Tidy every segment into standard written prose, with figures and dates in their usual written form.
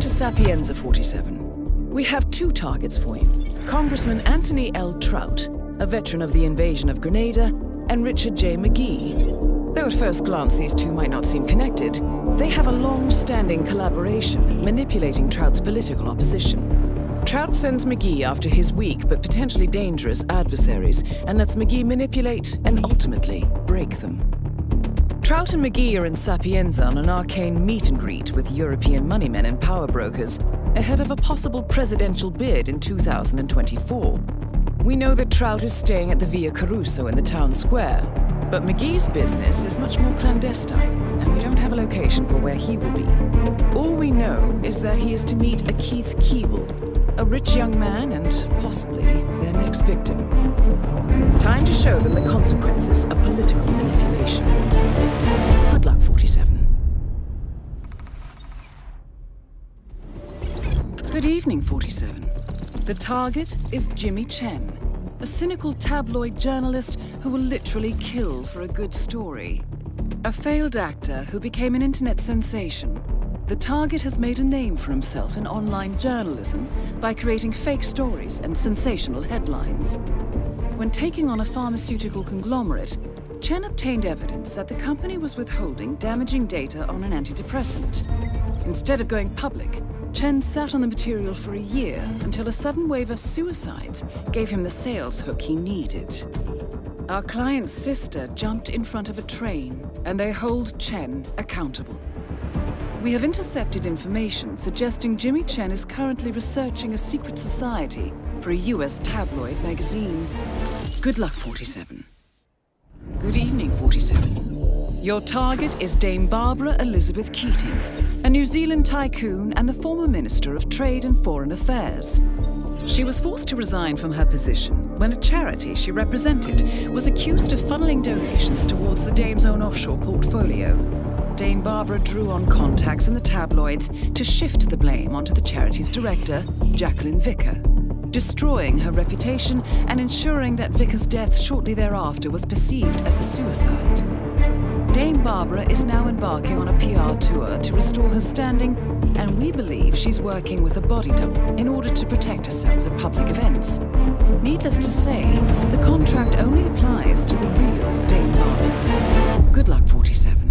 to Sapienza 47. We have two targets for you. Congressman Anthony L. Trout, a veteran of the invasion of Grenada, and Richard J. McGee. Though at first glance these two might not seem connected, they have a long-standing collaboration manipulating Trout's political opposition. Trout sends McGee after his weak but potentially dangerous adversaries and lets McGee manipulate and ultimately break them. Trout and McGee are in Sapienza on an arcane meet and greet with European moneymen and power brokers ahead of a possible presidential bid in 2024. We know that Trout is staying at the Via Caruso in the town square, but McGee's business is much more clandestine, and we don't have a location for where he will be. All we know is that he is to meet a Keith Keeble, a rich young man and possibly their next victim. Time to show them the consequences of political manipulation. Good luck, 47. Good evening, 47. The target is Jimmy Chen, a cynical tabloid journalist who will literally kill for a good story. A failed actor who became an internet sensation, the target has made a name for himself in online journalism by creating fake stories and sensational headlines. When taking on a pharmaceutical conglomerate, Chen obtained evidence that the company was withholding damaging data on an antidepressant. Instead of going public, Chen sat on the material for a year until a sudden wave of suicides gave him the sales hook he needed. Our client's sister jumped in front of a train, and they hold Chen accountable. We have intercepted information suggesting Jimmy Chen is currently researching a secret society for a US tabloid magazine. Good luck, 47. Good evening, 47. Your target is Dame Barbara Elizabeth Keating, a New Zealand tycoon and the former Minister of Trade and Foreign Affairs. She was forced to resign from her position when a charity she represented was accused of funneling donations towards the Dame's own offshore portfolio. Dame Barbara drew on contacts in the tabloids to shift the blame onto the charity's director, Jacqueline Vicker, destroying her reputation and ensuring that Vicker's death shortly thereafter was perceived as a suicide. Dame Barbara is now embarking on a PR tour to restore her standing, and we believe she's working with a body double in order to protect herself at public events. Needless to say, the contract only applies to the real Dame Barbara. Good luck, 47.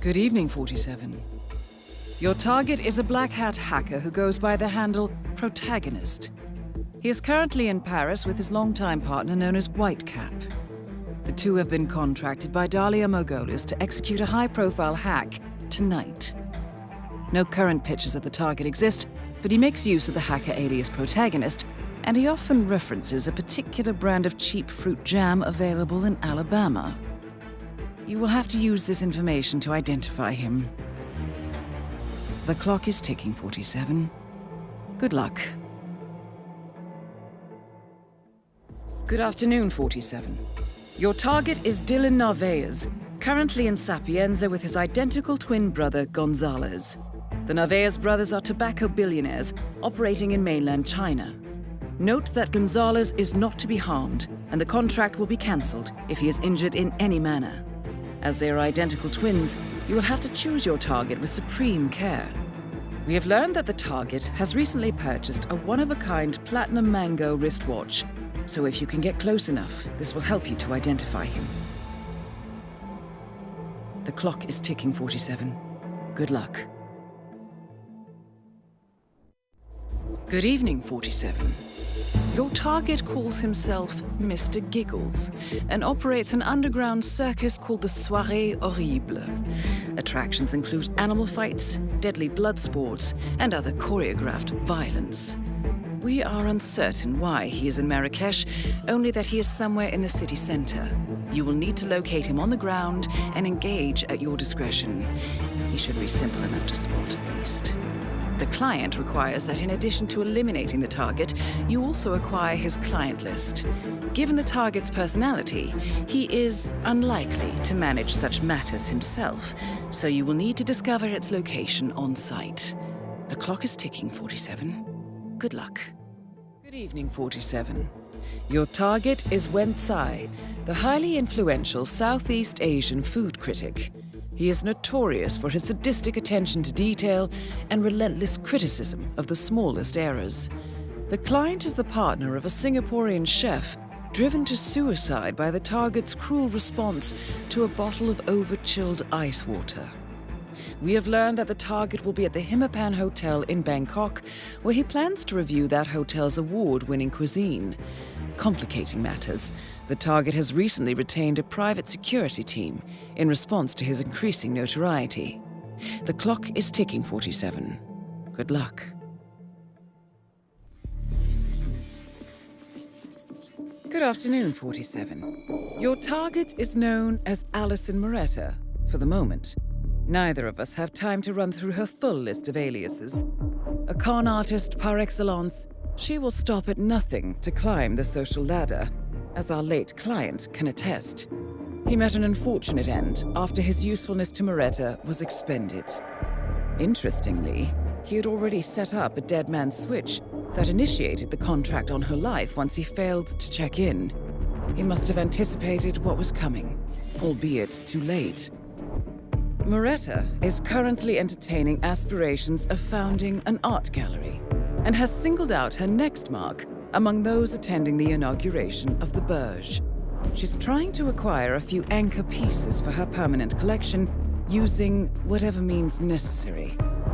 Good evening, 47. Your target is a black hat hacker who goes by the handle Protagonist. He is currently in Paris with his longtime partner known as Whitecap. The two have been contracted by Dalia Mogolis to execute a high-profile hack tonight. No current pictures of the target exist, but he makes use of the hacker alias Protagonist, and he often references a particular brand of cheap fruit jam available in Alabama. You will have to use this information to identify him. The clock is ticking, 47. Good luck. Good afternoon, 47. Your target is Dylan Narvaez, currently in Sapienza with his identical twin brother, Gonzalez. The Narvaez brothers are tobacco billionaires operating in mainland China. Note that Gonzalez is not to be harmed, and the contract will be cancelled if he is injured in any manner. As they are identical twins, you will have to choose your target with supreme care. We have learned that the target has recently purchased a one-of-a-kind platinum mango wristwatch, so if you can get close enough, this will help you to identify him. The clock is ticking, 47. Good luck. Good evening, 47. Your target calls himself Mr. Giggles and operates an underground circus called the Soirée Horrible. Attractions include animal fights, deadly blood sports, and other choreographed violence. We are uncertain why he is in Marrakesh, only that he is somewhere in the city center. You will need to locate him on the ground and engage at your discretion. He should be simple enough to spot at least. The client requires that in addition to eliminating the target, you also acquire his client list. Given the target's personality, he is unlikely to manage such matters himself, so you will need to discover its location on site. The clock is ticking, 47. Good luck. Good evening, 47. Your target is Wen Tsai, the highly influential Southeast Asian food critic. He is notorious for his sadistic attention to detail and relentless criticism of the smallest errors. The client is the partner of a Singaporean chef driven to suicide by the target's cruel response to a bottle of over-chilled ice water. We have learned that the target will be at the Hitman Hotel in Bangkok, where he plans to review that hotel's award-winning cuisine. Complicating matters, the target has recently retained a private security team in response to his increasing notoriety. The clock is ticking, 47. Good luck. Good afternoon, 47. Your target is known as Alison Moretta, for the moment. Neither of us have time to run through her full list of aliases. A con artist par excellence, she will stop at nothing to climb the social ladder, as our late client can attest. He met an unfortunate end after his usefulness to Moretta was expended. Interestingly, he had already set up a dead man's switch that initiated the contract on her life once he failed to check in. He must have anticipated what was coming, albeit too late. Moretta is currently entertaining aspirations of founding an art gallery and has singled out her next mark among those attending the inauguration of the Burj. She's trying to acquire a few anchor pieces for her permanent collection using whatever means necessary,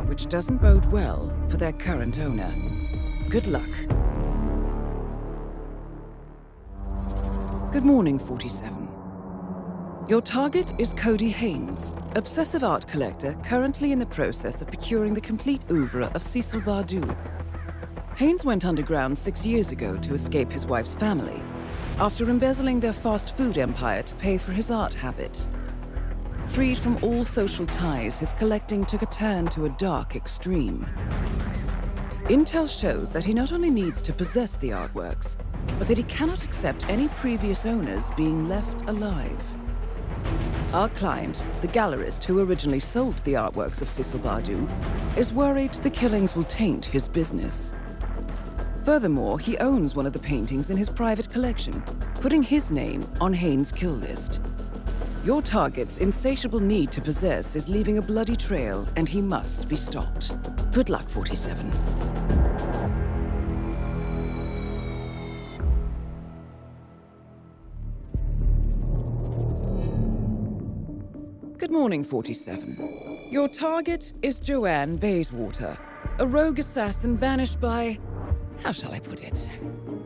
which doesn't bode well for their current owner. Good luck. Good morning, 47. Your target is Cody Haynes, obsessive art collector currently in the process of procuring the complete oeuvre of Cecil Bardou. Haynes went underground 6 years ago to escape his wife's family, after embezzling their fast food empire to pay for his art habit. Freed from all social ties, his collecting took a turn to a dark extreme. Intel shows that he not only needs to possess the artworks, but that he cannot accept any previous owners being left alive. Our client, the gallerist who originally sold the artworks of Cecil Bardou, is worried the killings will taint his business. Furthermore, he owns one of the paintings in his private collection, putting his name on Haynes' kill list. Your target's insatiable need to possess is leaving a bloody trail, and he must be stopped. Good luck, 47. Good morning, 47. Your target is Joanne Bayswater, a rogue assassin banished by, how shall I put it,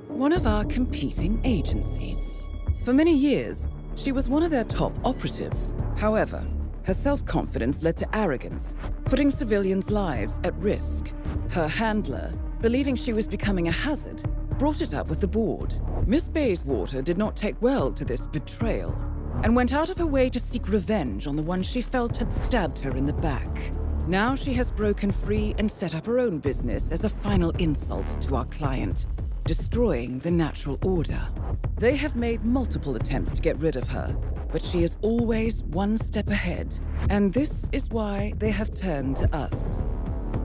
one of our competing agencies. For many years, she was one of their top operatives. However, her self-confidence led to arrogance, putting civilians' lives at risk. Her handler, believing she was becoming a hazard, brought it up with the board. Miss Bayswater did not take well to this betrayal, and went out of her way to seek revenge on the one she felt had stabbed her in the back. Now she has broken free and set up her own business as a final insult to our client, destroying the natural order. They have made multiple attempts to get rid of her, but she is always one step ahead, and this is why they have turned to us.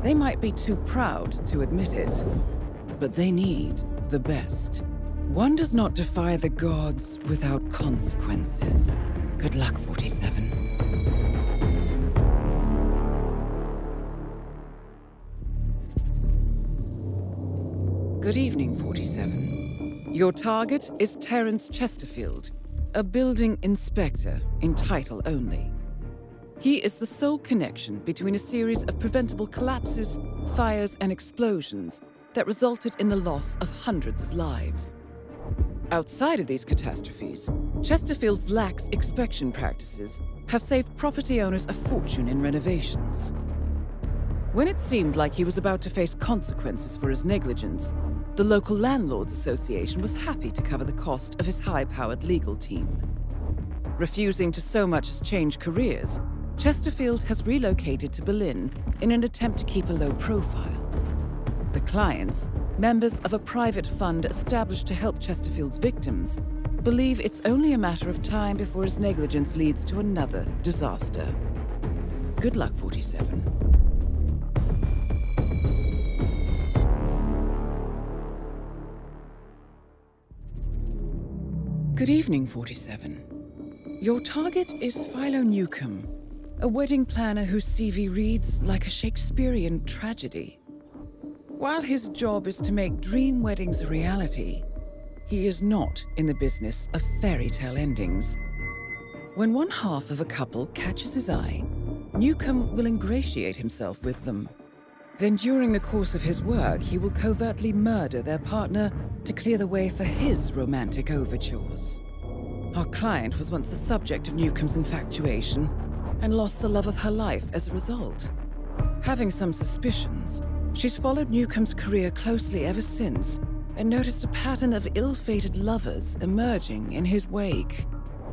They might be too proud to admit it, but they need the best. One does not defy the gods without consequences. Good luck, 47. Good evening, 47. Your target is Terence Chesterfield, a building inspector in title only. He is the sole connection between a series of preventable collapses, fires, and explosions that resulted in the loss of hundreds of lives. Outside of these catastrophes, Chesterfield's lax inspection practices have saved property owners a fortune in renovations. When it seemed like he was about to face consequences for his negligence, the local Landlords Association was happy to cover the cost of his high-powered legal team. Refusing to so much as change careers, Chesterfield has relocated to Berlin in an attempt to keep a low profile. The clients, members of a private fund established to help Chesterfield's victims, believe it's only a matter of time before his negligence leads to another disaster. Good luck, 47. Good evening, 47. Your target is Philo Newcomb, a wedding planner whose CV reads like a Shakespearean tragedy. While his job is to make dream weddings a reality, he is not in the business of fairy tale endings. When one half of a couple catches his eye, Newcomb will ingratiate himself with them. Then during the course of his work, he will covertly murder their partner to clear the way for his romantic overtures. Our client was once the subject of Newcomb's infatuation and lost the love of her life as a result. Having some suspicions, she's followed Newcomb's career closely ever since and noticed a pattern of ill-fated lovers emerging in his wake.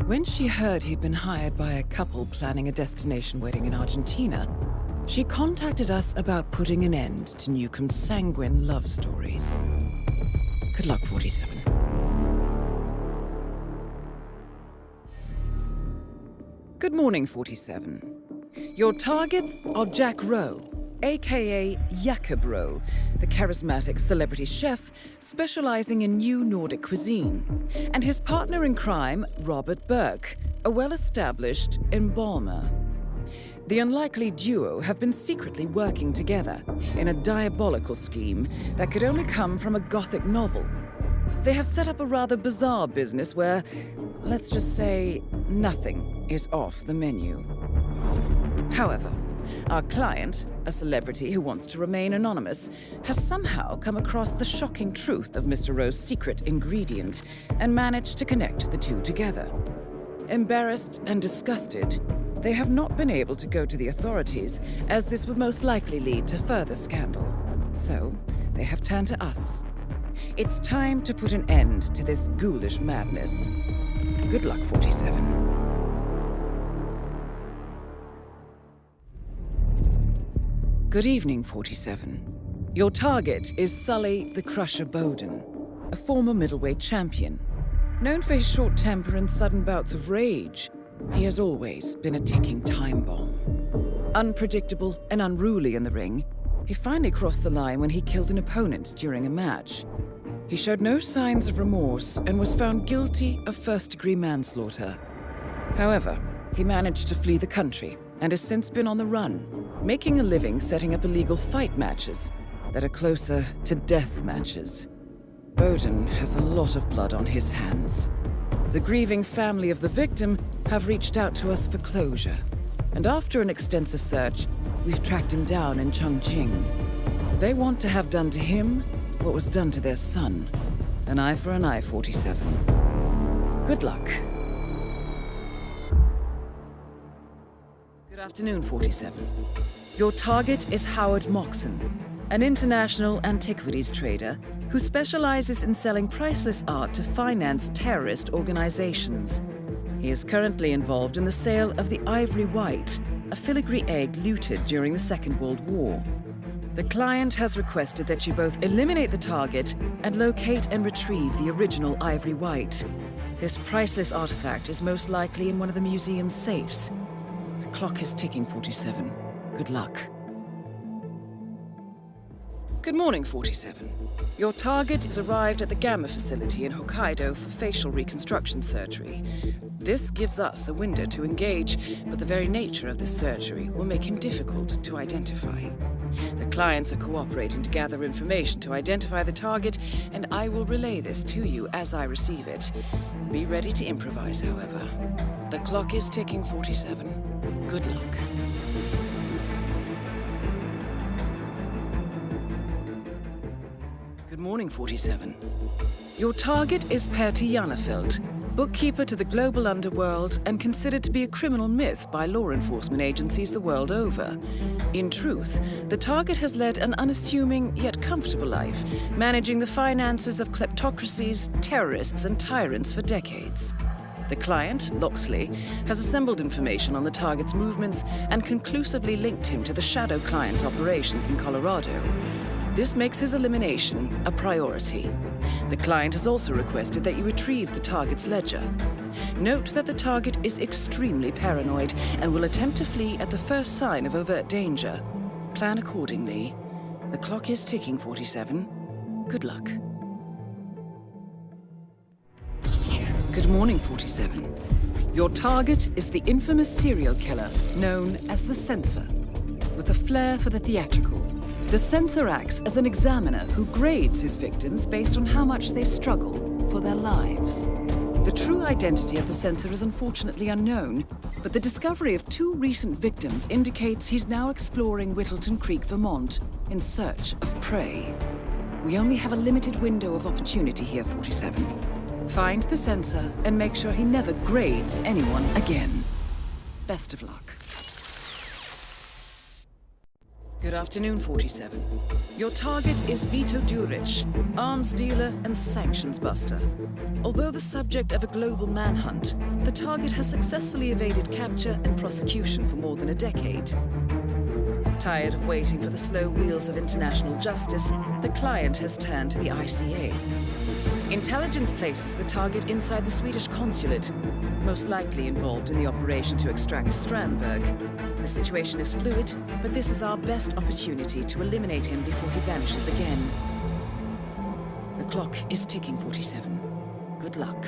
When she heard he'd been hired by a couple planning a destination wedding in Argentina, she contacted us about putting an end to Newcomb's sanguine love stories. Good luck, 47. Good morning, 47. Your targets are Jack Rowe, aka Jakob Rowe, the charismatic celebrity chef specializing in new Nordic cuisine, and his partner in crime, Robert Burke, a well-established embalmer. The unlikely duo have been secretly working together in a diabolical scheme that could only come from a Gothic novel. They have set up a rather bizarre business where, let's just say, nothing is off the menu. However, our client, a celebrity who wants to remain anonymous, has somehow come across the shocking truth of Mr. Rowe's secret ingredient and managed to connect the two together. Embarrassed and disgusted, they have not been able to go to the authorities, as this would most likely lead to further scandal. So, they have turned to us. It's time to put an end to this ghoulish madness. Good luck, 47. Good evening, 47. Your target is Sully the Crusher Bowden, a former middleweight champion. Known for his short temper and sudden bouts of rage, he has always been a ticking time bomb. Unpredictable and unruly in the ring, he finally crossed the line when he killed an opponent during a match. He showed no signs of remorse and was found guilty of first-degree manslaughter. However, he managed to flee the country and has since been on the run, making a living setting up illegal fight matches that are closer to death matches. Bowden has a lot of blood on his hands. The grieving family of the victim have reached out to us for closure, and after an extensive search, we've tracked him down in Chongqing. They want to have done to him what was done to their son. An eye for an eye, 47. Good luck. Good afternoon, 47. Your target is Howard Moxon, an international antiquities trader who specializes in selling priceless art to finance terrorist organizations. He is currently involved in the sale of the Ivory White, a filigree egg looted during the Second World War. The client has requested that you both eliminate the target and locate and retrieve the original Ivory White. This priceless artifact is most likely in one of the museum's safes. The clock is ticking, 47. Good luck. Good morning, 47. Your target is arrived at the Gamma facility in Hokkaido for facial reconstruction surgery. This gives us a window to engage, but the very nature of this surgery will make him difficult to identify. The clients are cooperating to gather information to identify the target, and I will relay this to you as I receive it. Be ready to improvise, however. The clock is ticking, 47. Good luck. Good morning, 47. Your target is Pertti Janefeld, bookkeeper to the global underworld and considered to be a criminal myth by law enforcement agencies the world over. In truth, the target has led an unassuming yet comfortable life, managing the finances of kleptocracies, terrorists, and tyrants for decades. The client, Loxley, has assembled information on the target's movements and conclusively linked him to the shadow client's operations in Colorado. This makes his elimination a priority. The client has also requested that you retrieve the target's ledger. Note that the target is extremely paranoid and will attempt to flee at the first sign of overt danger. Plan accordingly. The clock is ticking, 47. Good luck. Good morning, 47. Your target is the infamous serial killer known as the Censor. With a flair for the theatrical, the Censor acts as an examiner who grades his victims based on how much they struggle for their lives. The true identity of the Censor is unfortunately unknown, but the discovery of 2 recent victims indicates he's now exploring Whittleton Creek, Vermont, in search of prey. We only have a limited window of opportunity here, 47. Find the Censor and make sure he never grades anyone again. Best of luck. Good afternoon, 47. Your target is Vito Duric, arms dealer and sanctions buster. Although the subject of a global manhunt, the target has successfully evaded capture and prosecution for more than a decade. Tired of waiting for the slow wheels of international justice, the client has turned to the ICA. Intelligence places the target inside the Swedish consulate, most likely involved in the operation to extract Strandberg. The situation is fluid, but this is our best opportunity to eliminate him before he vanishes again. The clock is ticking, 47. Good luck.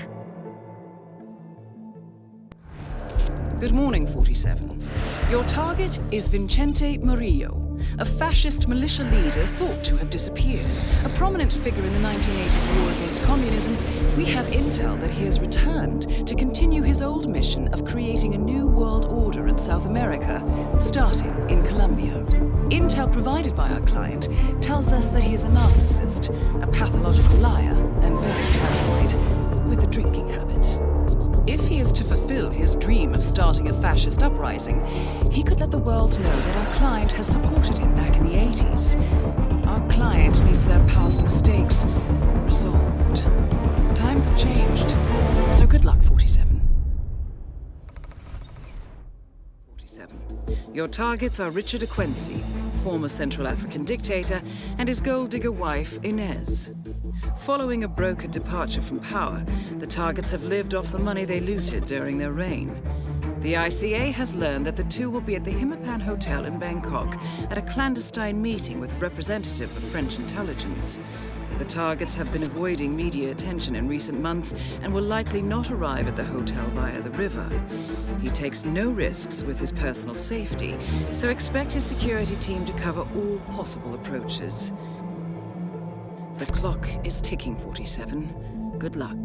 Good morning, 47. Your target is Vincente Murillo, a fascist militia leader thought to have disappeared. A prominent figure in the 1980s war against communism, we have intel that he has returned to continue his old mission of creating a new world order in South America, starting in Colombia. Intel provided by our client tells us that he is a narcissist, a pathological liar, and very paranoid, with a drinking habit. If he is to fulfill his dream of starting a fascist uprising, he could let the world know that our client has supported him back in the 80s. Our client needs their past mistakes resolved. Times have changed, so good luck, 47. 47. Your targets are Richard Aquensi, former Central African dictator, and his gold digger wife, Inez. Following a brokered departure from power, the targets have lived off the money they looted during their reign. The ICA has learned that the 2 will be at the Hitman Hotel in Bangkok at a clandestine meeting with a representative of French intelligence. The targets have been avoiding media attention in recent months and will likely not arrive at the hotel via the river. He takes no risks with his personal safety, so expect his security team to cover all possible approaches. The clock is ticking, 47. Good luck.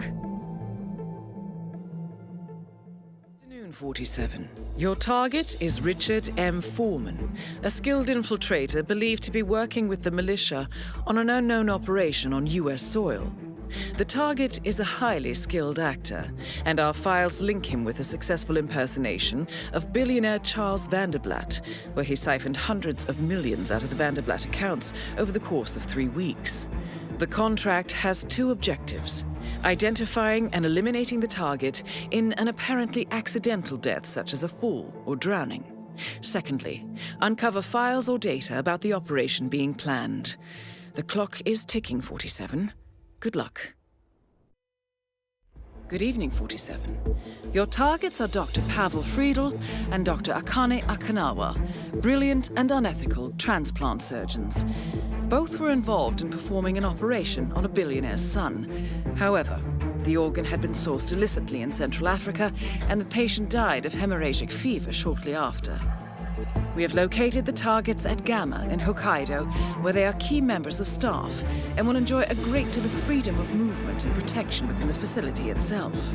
Afternoon, 47. Your target is Richard M. Foreman, a skilled infiltrator believed to be working with the militia on an unknown operation on U.S. soil. The target is a highly skilled actor, and our files link him with a successful impersonation of billionaire Charles Vanderblatt, where he siphoned hundreds of millions out of the Vanderblatt accounts over the course of 3 weeks. The contract has 2 objectives: identifying and eliminating the target in an apparently accidental death such as a fall or drowning. Secondly, uncover files or data about the operation being planned. The clock is ticking, 47. Good luck. Good evening, 47. Your targets are Dr. Pavel Friedel and Dr. Akane Akanawa, brilliant and unethical transplant surgeons. Both were involved in performing an operation on a billionaire's son. However, the organ had been sourced illicitly in Central Africa, and the patient died of hemorrhagic fever shortly after. We have located the targets at Gamma in Hokkaido, where they are key members of staff and will enjoy a great deal of freedom of movement and protection within the facility itself.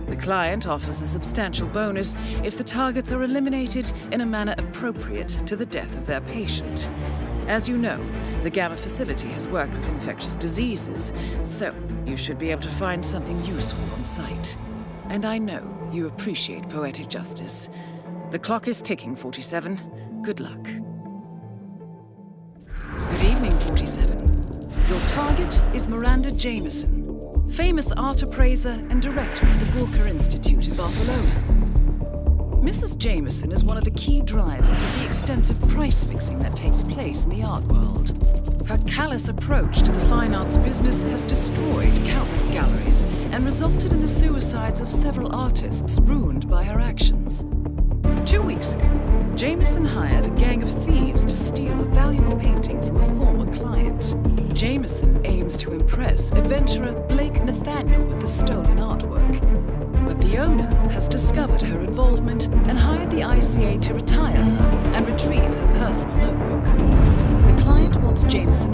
The client offers a substantial bonus if the targets are eliminated in a manner appropriate to the death of their patient. As you know, the Gamma facility has worked with infectious diseases, so you should be able to find something useful on site. And I know you appreciate poetic justice. The clock is ticking, 47. Good luck. Good evening, 47. Your target is Miranda Jameson, famous art appraiser and director of the Gorka Institute in Barcelona. Mrs. Jameson is one of the key drivers of the extensive price fixing that takes place in the art world. Her callous approach to the fine arts business has destroyed countless galleries and resulted in the suicides of several artists ruined by her actions. 2 weeks ago, Jameson hired a gang of thieves to steal a valuable painting from a former client. Jameson aims to impress adventurer Blake Nathaniel with the stolen artwork. But the owner has discovered her involvement and hired the ICA to retire her and retrieve her personal notebook. The client wants Jameson